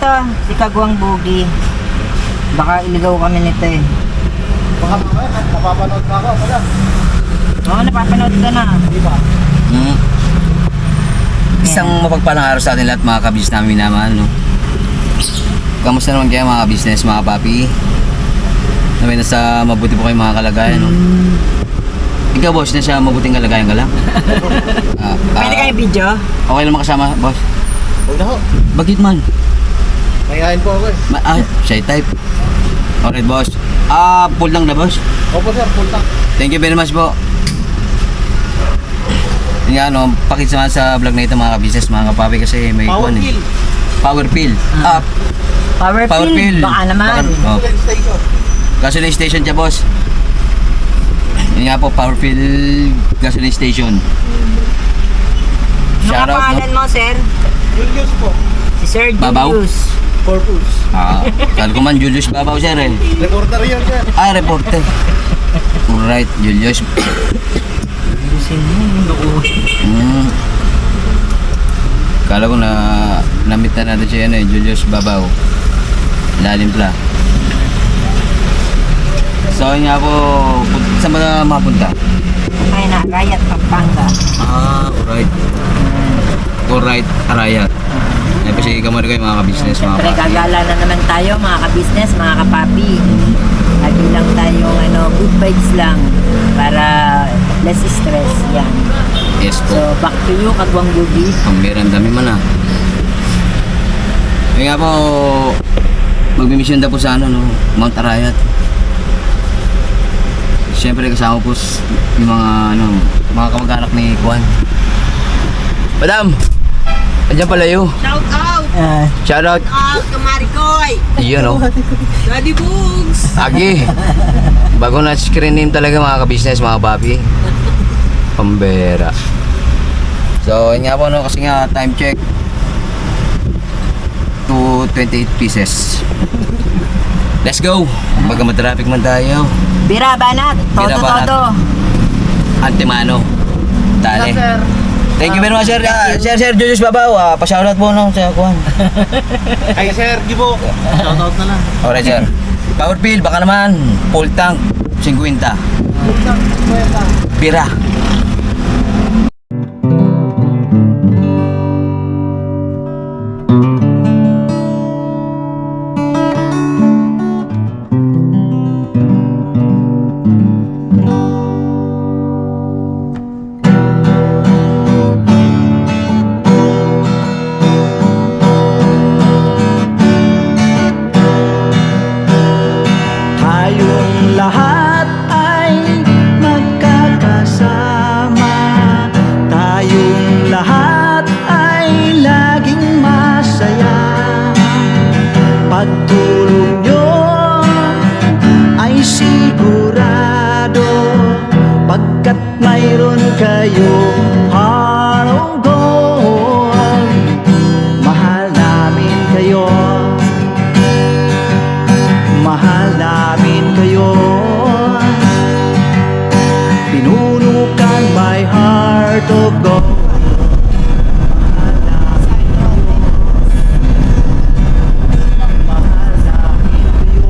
to, si Kagwang Bugi. Baka iligaw kami nito eh. Baka mamaya, napapanood na ako. Wala. Oo, napapanood ka na. Di ba? Isang mapagpalang araw sa atin lahat mga kabis namin minamahal, no? Kamusta naman kayo mga business, mga papi? Namin nasa mabuti po kayo mga kalagayan, no? Ikaw boss, nasa mabuting kalagayan ka lang? Pwede kayo video? Okay lang makasama, boss? Huwag na ho. Bakit man? Mayayain po ako eh. Shy type. Alright boss. Full lang na boss. Opo sir, full tank. Thank you very much po. Yun nga, no, pakisama sa vlog na ito mga ka-business, mga kapapi kasi may Power kuwan, eh. kill. Power pill. Power pill. Baka naman. Oh. Fuel station. Gasoline station siya, boss. Yun nga po, power pill gasoline station. Ano nga pangalan mo, sir? Julius po. Si Sir Babaw? Julius. Purpose. Kala ko man Julius Babaw sir eh. Reporter yun sir. Reporter. Alright, Julius. Kala ko na namit na natin siya yan eh, Julius Babaw. Lalim pala. So yun nga po, saan ba mapunta? Ay na, Rayat, Pampanga. Alright. Alright, Arayat. Ay pa sige kamari kayo mga ka-business, mga Siyempre, papi. gagala na naman tayo, mga ka-business, mga kapapi. Lagi lang tayong good vibes lang para less stress. Yan. Yes So, po. back to you, Kagwang Bugi. Ang dami man ah. Kaya nga po, magbimisyon na po sa ano, no, Mount Arayat. Siyempre kasama po yung mga kamag-anak ni Juan. Madam! Andiyan pala yun. Shout out! Shout out! Out to Maricoy! Iyon oh. Daddy Boogs! Agi! Bago na screen name talaga mga ka-business, mga papi. Pambera. So, yun nga po no, kasi nga time check. 2:28 pieces. Let's go! Baga matraffic man tayo. Bira, banat. Bira, banat. Todo. Antemano. Dale. Sir. Thank you very much, sir. Sir Julius Babaw. Pa-shoutout po no, sa Juan. Kay sir, Gibo. Shoutout na lang. Alright, sir. Power pill, baka naman. Full tank, 50. Full tank, 50. Bira. Tayong lahat ay magkakasama. Tayong lahat ay laging masaya. Pagtulong nyo ay sigurado, pagkat mayroon kayong heart of gold. Mahal namin kayo, mahal namin kayo. Pinunukan my heart of gold. Mahal namin kayo, mahal namin kayo.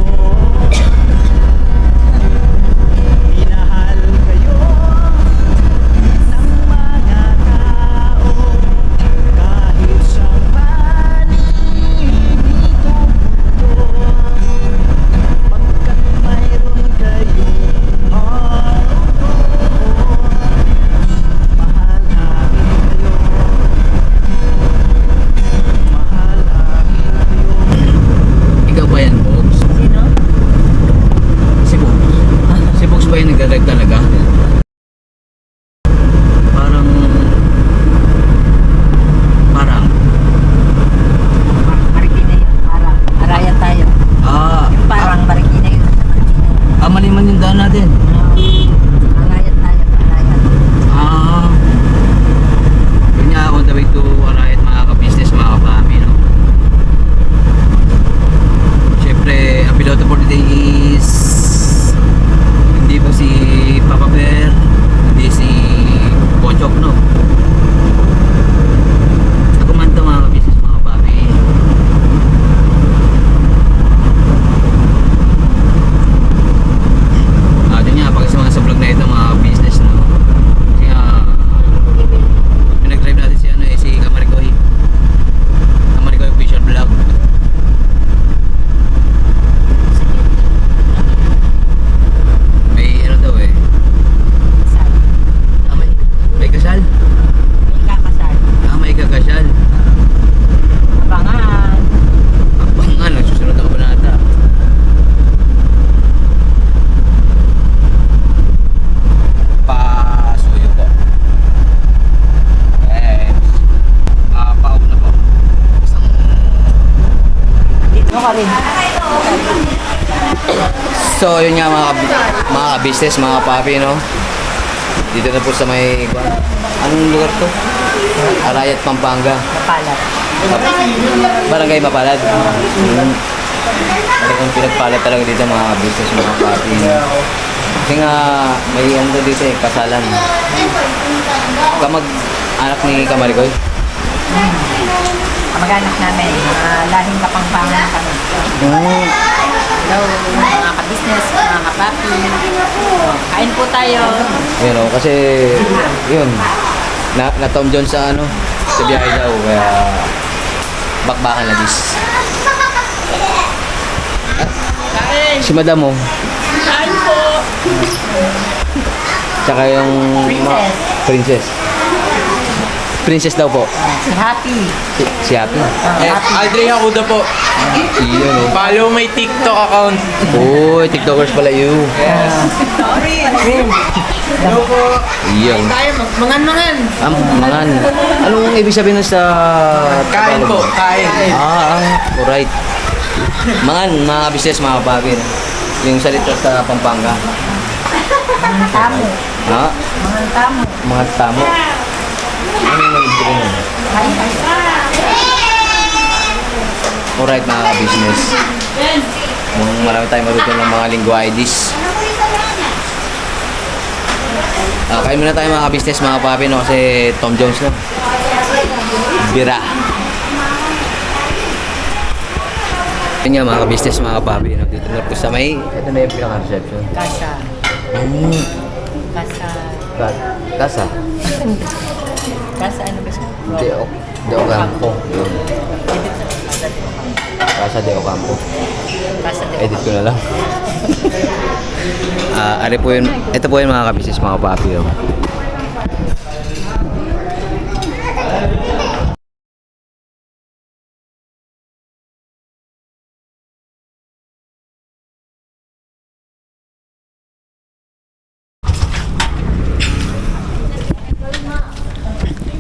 Minahal kayo ng ka rin. So, yun nga mga business, mga papi, no? Dito na po sa may... Anong lugar to? Arayat, Pampanga. Mapalat. Barangay Mapalad. Talagang pinagpalad talaga dito mga business, mga papi. Kasi nga, may ano dito eh, kasalan. Kamag-anak ni Kamarigoy. Kamag-anak namin, mga lahing kapangpangan kami. Hello, mga ka-business, mga ka-papi. Kain po tayo. You know, kasi yun, na Tom Jones sa ano, sa biyahe daw, kaya bakbakan na dis. Si madam mo. Kain po. Tsaka yung princess. Princess daw po. Si Happy. Si Happy. Aldrin Akuda po. Yun oh. Follow my TikTok account. Uy, TikTokers pala you. Yun. Tayo, mangan-mangan. Mangan. Anong ibig sabihin nun sa... Kain po, Tagalog? kain. Alright. Mangan, mga business, mga papi. Yung salita sa Pampanga. Mga tamo. Ha? Mga tamo. Mga tamo. Ano yung nalibig nun? Kain tayo. Alright, mga business. Marami tayong maruto ng mga lingua IDs. Kain muna tayo mga business, mga papi, no? Kasi Tom Jones, no? Bira. Yun nga mga business, mga papi, no? Dito na po sa may... Ito na yung pinaka-reception. Kasa. Kasa. Kasa? Kasa ano ba siya? De Ocampo. Yun. Casa de Ocampo. Kasa de Edit ko na lang. Ari po yun. Ito po yun mga kabisis, mga papi. Oh.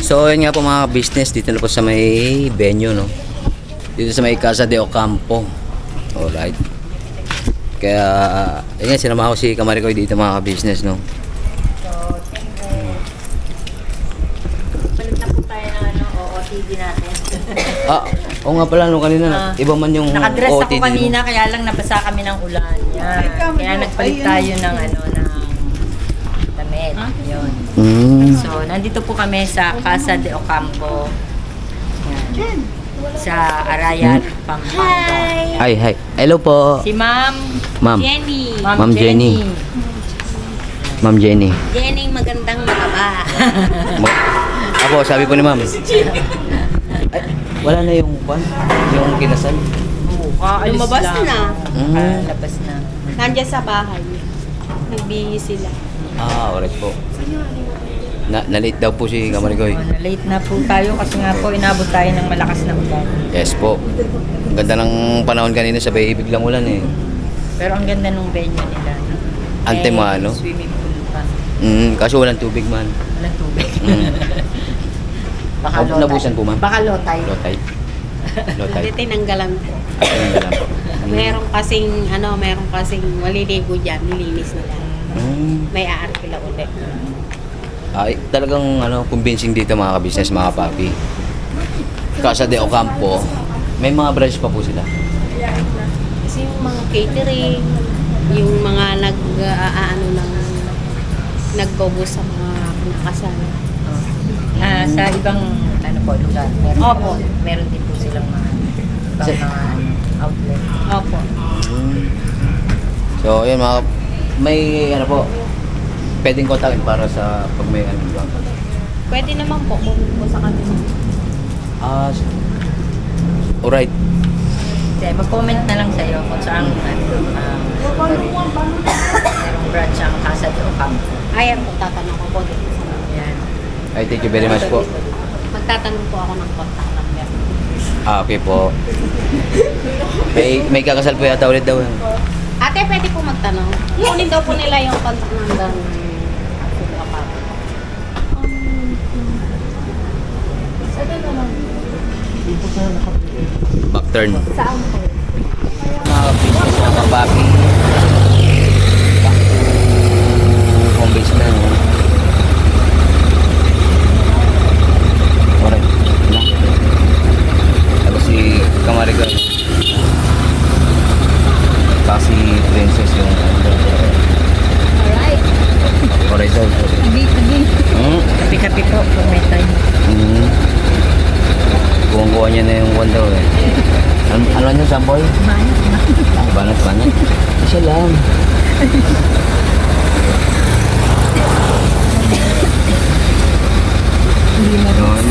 So yun nga po mga business, dito na po sa may venue, no? Dito sa may Casa de Ocampo. Alright. Kaya, yun nga, sinama ko si Kamarigoy dito mga business, no? Palit na po tayo ng ano, OOTD natin. Oo nga pala, no, kanina, iba man yung Nakadress ako OOTD mo. kanina, kaya lang nabasa kami ng ulan. Yan. Kaya nagpalit tayo ng ano, ng damit. Yun. So, nandito po kami sa Casa de Ocampo. Yan. Sa Arayat, Pampanga. Hi. Hello po. Si Ma'am Ma'am. Jenny. Ma'am Jenny. Ma'am Jenny. Jenny, magandang mataba. Ako, sabi po ni Ma'am. Ay, wala na yung kwan, yung kinasal. Lumabas na. Labas na. Nandiyan sa bahay. Nagbihis sila. Alright po. Na-late daw po si Kamarigoy. Late na po tayo kasi nga po inabot tayo ng malakas na ulan. Yes po. Ang ganda ng panahon kanina, sabay biglang ulan eh. Pero ang ganda ng venue nila. No? Ante mo ano? Swimming pool pa. Kaso walang tubig man. Walang tubig. Baka low Nabusan tide. po ma'am? Baka low tide. Low tide. Low Hindi tide. tinanggalan po. Ayun na lang po. Meron kasing waliligo dyan, nilinis nila. May aarkila ulit. Ay, talagang convincing dito mga ka-business, mga papi. Casa de Ocampo, may mga branch pa po sila. Kasi yung mga catering, yung mga nagbobo sa mga kinakasal. Sa ibang lugar. Opo. Meron din po silang mga outlet. Opo. So, yun may pwedeng kontakin para sa pag may ba? Pwede naman po kung po sa kanila. Alright. Mag-comment na lang sa'yo kung saan merong branch ang Casa de Ocampo. Ayan po, tatanong ko po dito sa mga. Yan. Ay, thank you very much po. Magtatanong po ako ng contact number. Okay po. May kakasal po yata ulit daw. Ate, pwede po magtanong. Kunin daw po nila yung contact number ng Back turn. Saan po? business mga kapapi. Back to home base na, no? Alright, no? Tapos si Kamarigan, kasi princess yung Alright. alright daw. Kapi-kapi po kung may time. Kuha niya na yung one daw eh. Ano nyo, Samboy? Banat. Isa lang. Hindi na Yun.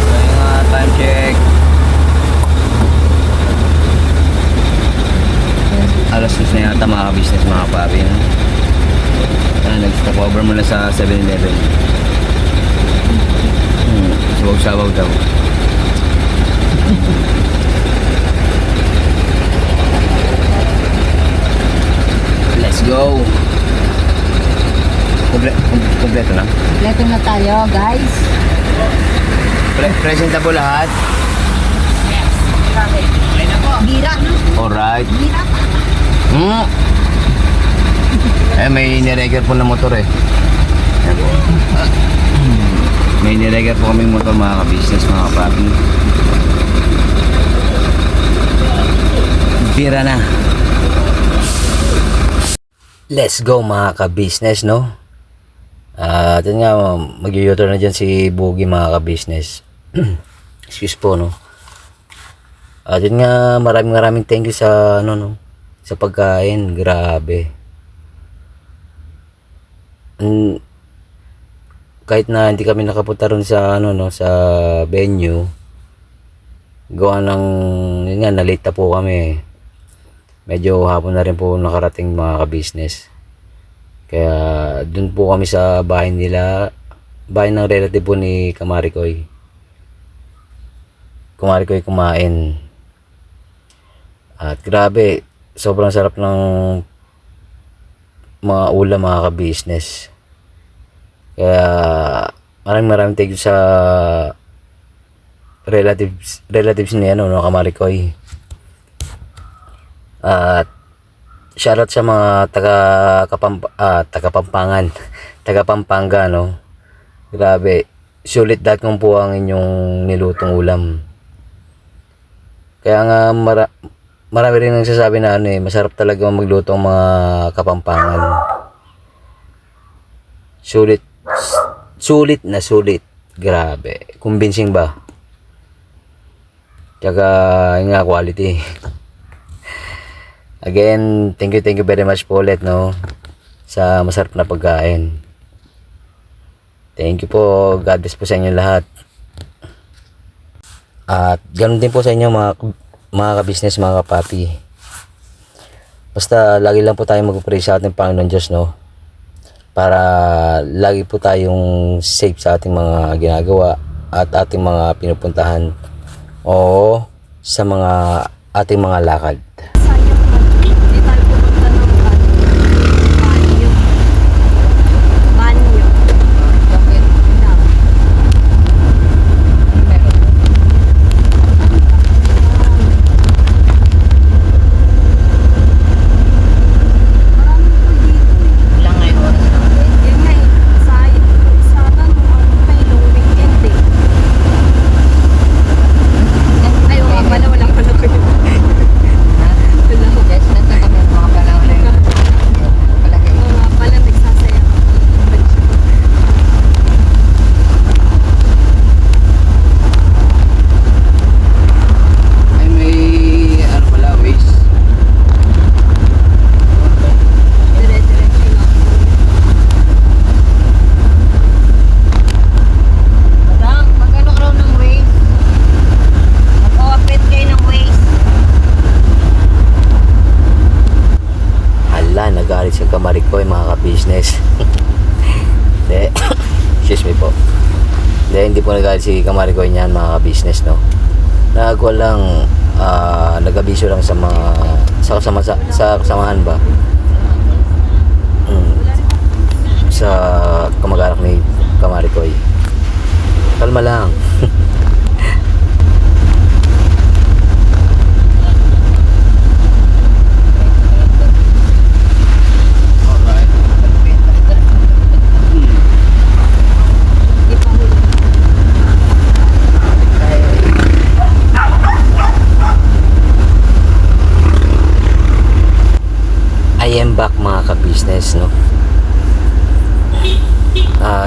Kaya nga, time check. Alas 2 na yata mga business mga papi. Nag-stop over muna sa 7-Eleven. Sabaw-sabaw daw. Let's go! Kompleto na? Kompleto na tayo, guys. Presentable lahat? Gira. Alright. May nireger po na motor eh. Ayan po. May nireger po kaming motor mga ka-business, mga ka-papi. Bira na. Let's go mga ka-business, no? At yun nga, mag-u-turn na dyan si Boogie mga ka-business. Excuse po, no? At yun nga, maraming thank you sa, sa pagkain. Grabe. Kahit na hindi kami nakapunta ron sa sa venue, gawa ng yun nga, na-late na po kami. Medyo hapon na rin po nakarating mga ka-business. Kaya dun po kami sa bahay nila, bahay ng relative po ni Kamarikoy kumain. At grabe, sobrang sarap ng mga ulam mga ka-business. Kaya maraming thank you sa relatives ni Kamarikoy. At shoutout sa mga taga Pampanga, no. Grabe, sulit dahil kung po ang inyong nilutong ulam. Kaya nga marami rin nagsasabi na masarap talaga magluto ang mga Kapampangan. Sulit na sulit. Grabe. Convincing ba? Tsaka yung nga quality. Again, thank you very much po ulit, no, sa masarap na pagkain. Thank you po. God bless po sa inyo lahat. At ganoon din po sa inyo mga ka-business, mga kapapi. Basta lagi lang po tayong mag-pray sa ating Panginoon Diyos, no, para lagi po tayong safe sa ating mga ginagawa at ating mga pinupuntahan o sa mga ating mga lakad. Nagalit sa Kamarikoy mga ka-business. Excuse me po. Hindi po nagalit si Kamarikoy niyan mga ka-business, no. Nagwa lang nag-abiso lang sa mga sa kasamahan ba. Sa kamag-anak ni Kamarikoy. Kalma lang. relatives, no?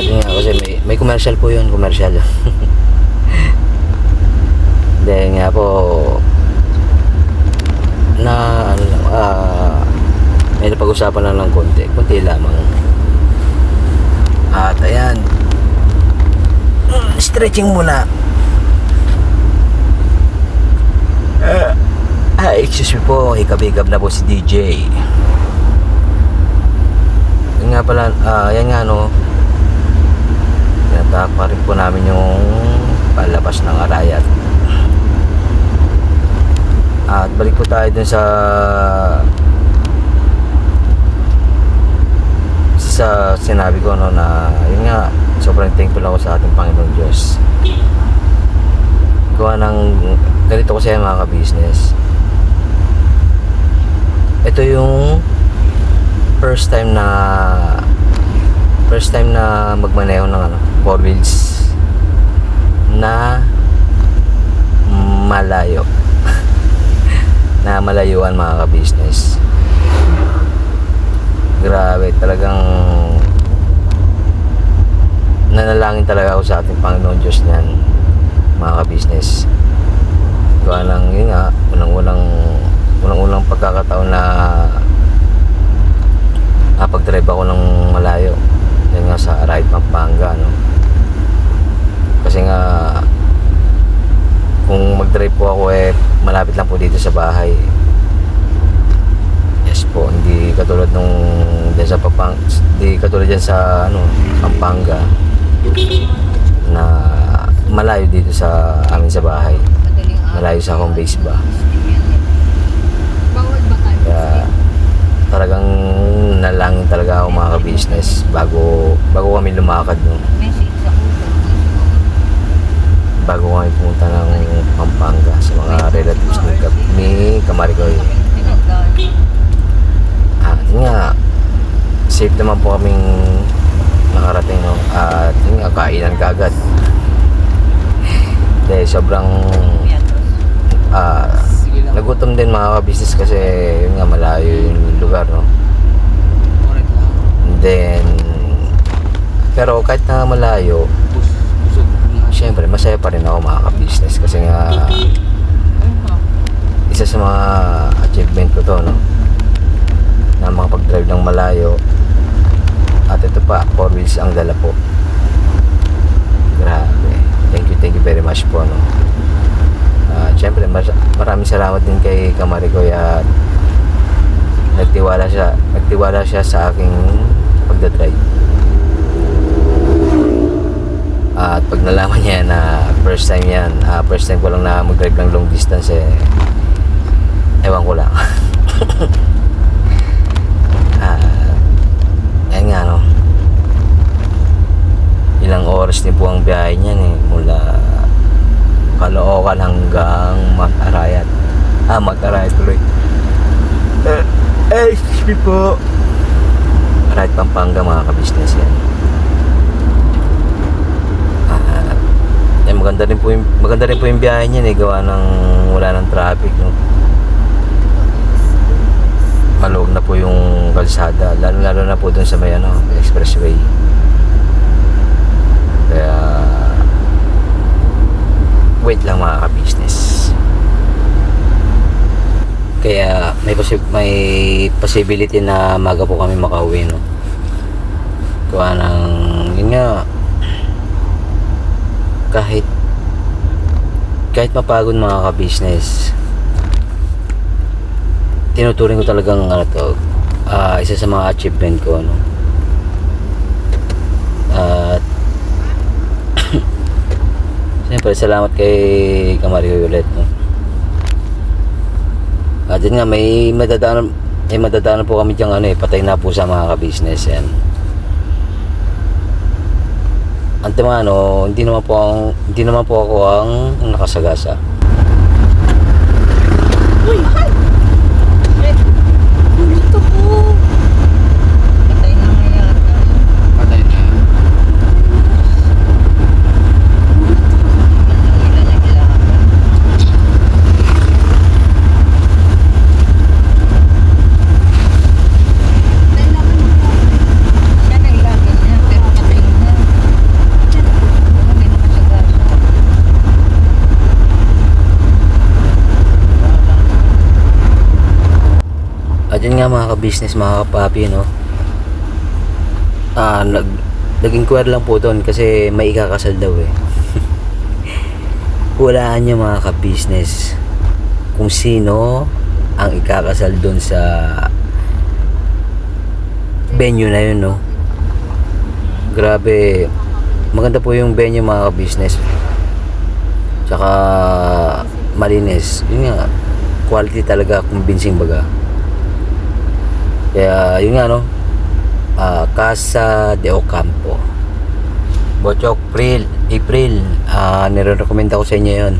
Yun nga, kasi may commercial po yun, commercial. Dahil nga po, na ano lang, may napag-usapan lang ng konti lamang. At ayan, stretching muna. Excuse me po, hikab-hikab na po si DJ. Yan nga pala, yan nga no, tinatak pa rin po namin yung palabas ng Arayat. At balik po tayo dun sa sinabi ko, no, na yun nga, sobrang thankful ako sa ating Panginoon Diyos. Gawa ng ganito kasi mga ka-business, ito yung first time na magmaneho ng ano, 4 wheels na malayo. Na malayuan mga ka-business. Grabe, talagang nanalangin talaga ako sa ating Panginoon Diyos niyan mga ka-business. Gawa ng yun nga, unang-unang pagkakataon na pag-drive ako ng malayo. Yan nga sa Arayat, Pampanga, no? Kasi nga kung mag-drive po ako malapit lang po dito sa bahay. Yes po, hindi katulad nung dyan sa hindi katulad dyan sa ano, Pampanga na malayo dito sa amin sa bahay. Malayo sa home base ba. Kaya talagang nalangin talaga ako mga ka-business bago kami lumakad, no? Bago kami pumunta ng Pampanga sa mga relatives ni Kamarigoy. Yun nga, safe naman po kaming nakarating, no? At yun nga, kainan kaagad. Dahil sobrang nagutom din mga ka-business kasi yun nga, malayo yung lugar, no? And then pero kahit na malayo, syempre masaya pa rin ako mga ka-business kasi nga isa sa mga achievement ko to, no, na makapag-drive ng malayo. At ito pa, 4 wheels ang dala po. Grabe, thank you very much po, no. Syempre maraming salamat din kay Kamarigoy at nagtiwala siya sa aking pagdadrive. At pag nalaman niya na first time ko lang na mag-drive ng long distance, ewan ko lang. Ayan nga, no, ilang oras din po ang biyahe niyan mula Caloocan hanggang Arayat. Arayat tuloy. Excuse me po. Arayat, Pampanga mga ka-business yan. Maganda rin po yung biyahe niyan, gawa ng wala ng traffic, no. Maluwag na po yung kalsada, lalo na po dun sa may expressway. Kaya wait lang mga ka-business. Kaya may possibility na maga po kami makauwi, no. Gawa ng yun nga, kahit mapagod mga ka-business, tinuturing ko talagang isa sa mga achievement ko, no. At siyempre salamat kay Kamarigoy ulit, no. At yun nga, may madadaanan po kami diyang patay na po sa mga ka-business yan. Antemano, hindi naman po ako ang nakasagasa. Uy! Dito po! Patay na nga yata. Patay na. Yun nga mga ka-business, mga kapapi, no? Nag-inquire lang po doon kasi may ikakasal daw eh. Hulaan nyo mga ka-business kung sino ang ikakasal doon sa venue na yun, no? Grabe, maganda po yung venue mga ka-business. Tsaka malinis. Yun nga, quality talaga, convincing baga. Kaya yun nga, no? Casa de Ocampo, Bochok, April. Nire-recommend ako sa inyo yun.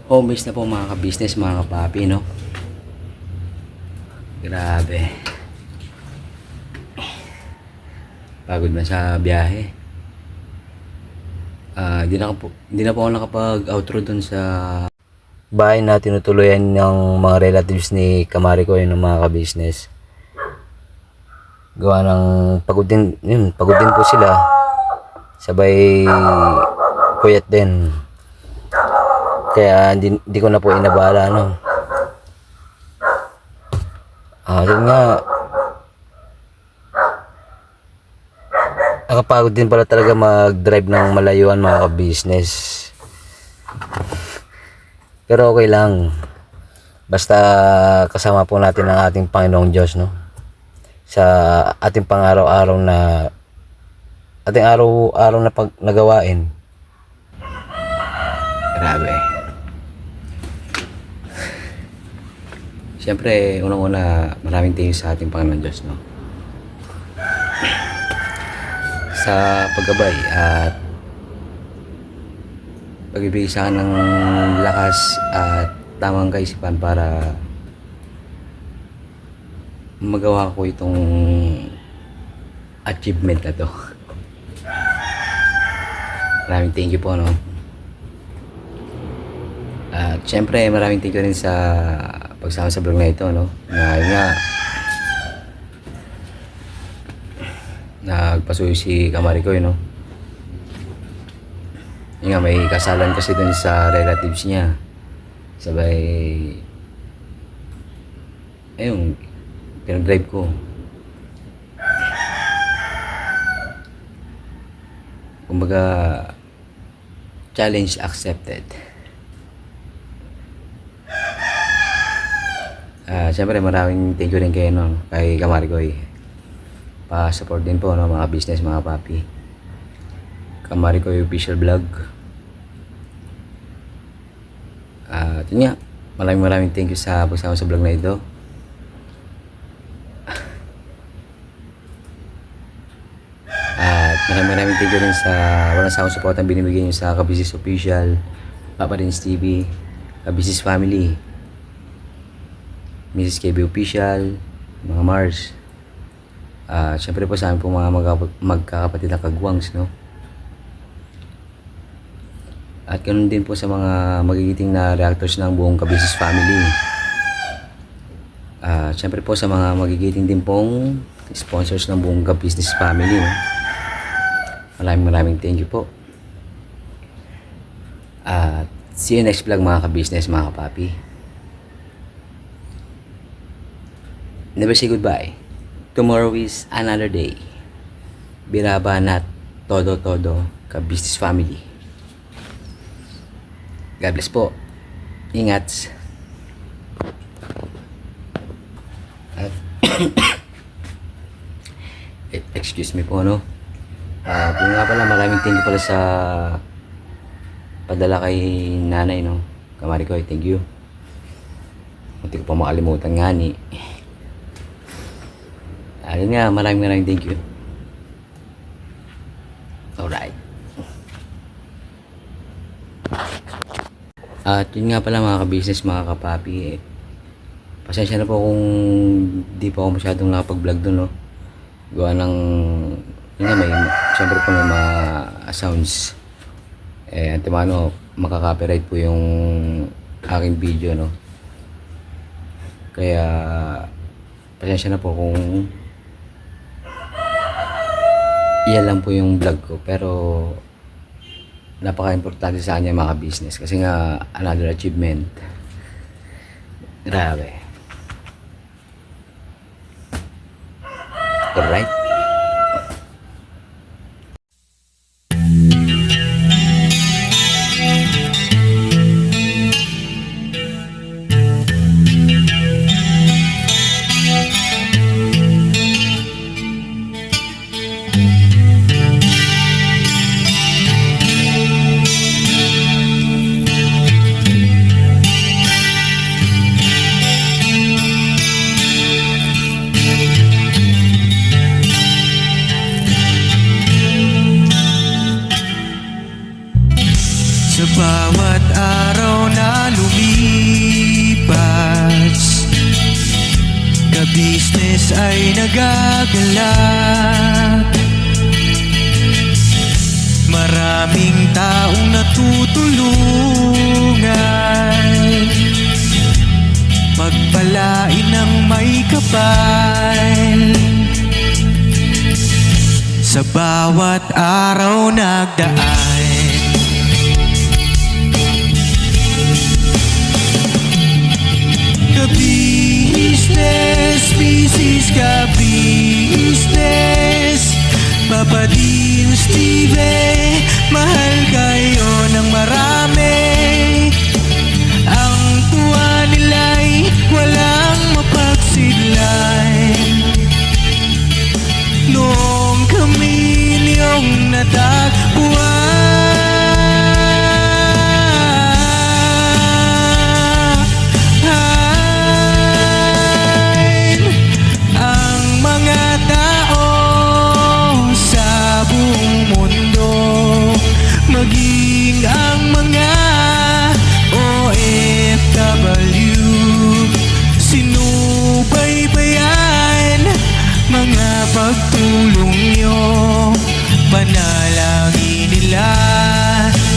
Home base na po mga ka-business, mga kapapi, no? Grabe. Pagod na sa biyahe. Hindi na po ako nakapag-outro dun sa bahay na tinutuloyan ng mga relatives ni Kamari ko, yun, ng mga ka-business. Gawa ng pagod din po sila. Sabay puyat din. Kaya hindi ko na po inabala, no. Yun nga, nakapagod din pala talaga mag-drive ng malayuan mga ka-business. Pero okay lang. Basta kasama po natin ang ating Panginoong Diyos, no? Sa ating pang-araw-araw na nagawain. Grabe. Siyempre, unang-una, maraming thank you sa ating Panginoong Diyos, no? Sa paggabay at pagbibigay sa akin ng lakas at tamang kaisipan para magawa ko itong achievement na to. Maraming thank you po, no? At syempre maraming thank you rin sa pagsama sa vlog na ito, no? Na yun nga, nagpasuyo si Kamari ko, no? Yun nga, may kasalan kasi dun sa relatives niya. Sabay ayun, pinag-drive ko. Kumbaga, challenge accepted. Siyempre maraming thank you rin kay Kamari ko, pa-support din po, no, mga business, mga papi. Kamari ko official vlog. Yun nga, maraming thank you sa pagsama sa vlog na ito. At maraming thank you rin sa walang sawang support ang binibigay nyo sa Ka-Business Official, Papa Rins TV, Ka-Business Family, Mrs. KB Official, mga Mars. Siyempre po sa amin po mga magkakapatid na kagwangs, no? At ganoon din po sa mga magigiting na reactors ng buong Ka-Business Family. Siyempre po sa mga magigiting din pong sponsors ng buong Ka-Business Family, no? Maraming thank you po. At see you next vlog mga ka-business, mga kapapi. Never say goodbye. Tomorrow is another day. Birabanat todo Ka-Business Family. God bless po. Ingat. At excuse me po, no? Yun nga pala, maraming thank you pala sa padala kay nanay, no? Kamari ko, thank you. Hindi ko pa makalimutan nga ni. Ayun nga, maraming thank you. Alright. At yun nga pala mga ka-business, mga kapapi, pasensya na po kung di pa ako masyadong nakapag-vlog doon, no? Gawa ng yun nga, siyempre po may mga sounds. Antimano, makaka-copyright po yung aking video, no? Kaya pasensya na po kung yan lang po yung vlog ko, pero napaka-importante sa kanya mga business kasi nga another achievement. Grabe. Alright. Sa bawat araw na lumipas, ka-business ay nagagalak. Maraming taong natutulungan, pagpalain ng may kapal. Sa bawat araw nagdaan, ka-business, business ka-business, Papa Din, Steve, mahal kayo ng marami. Ang tuwa nila'y walang mapagsidlan. Noong kami niyong natagpuan, ang mga tao sa buong mundo, maging ang mga OFW, sinubaybayan mga pagtulong nyo, panalangin nila,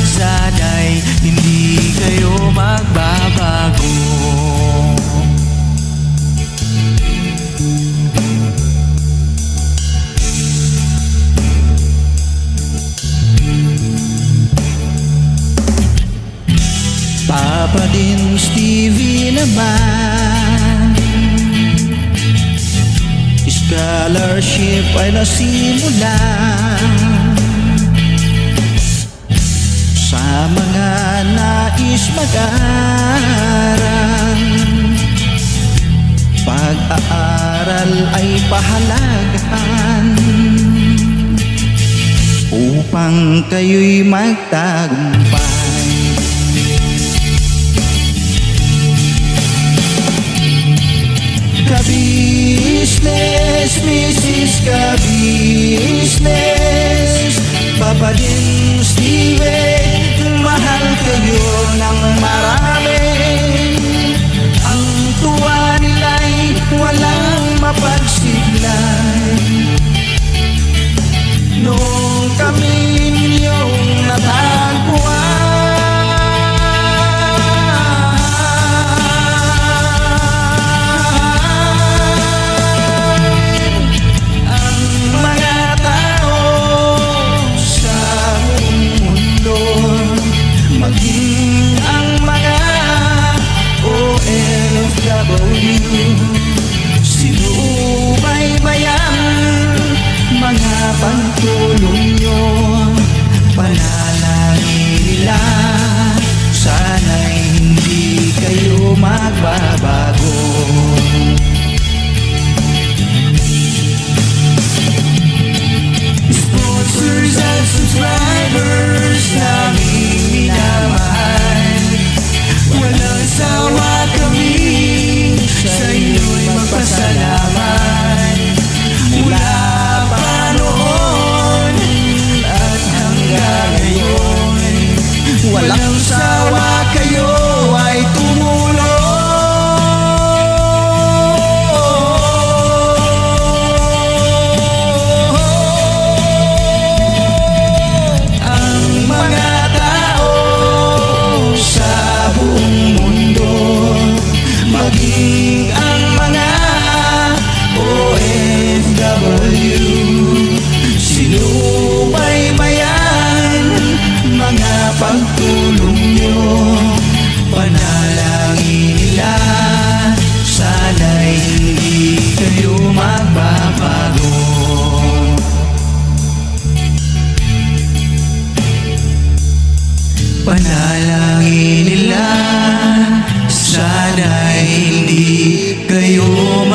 sana'y hindi kayo magbabago. Papa Din, Stevie naman, scholarship ay nasimulan sa mga nais mag-aral. Pag-aaral ay pahalagahan upang kayo'y magtagumpay. Ka-business, Mrs. Ka-business, Papa Din, Steve, mahal kayo ng marami. Ang tuwa nila'y walang mapagsiglan. Noong kami ninyong natagpuan, maging ang mga iyong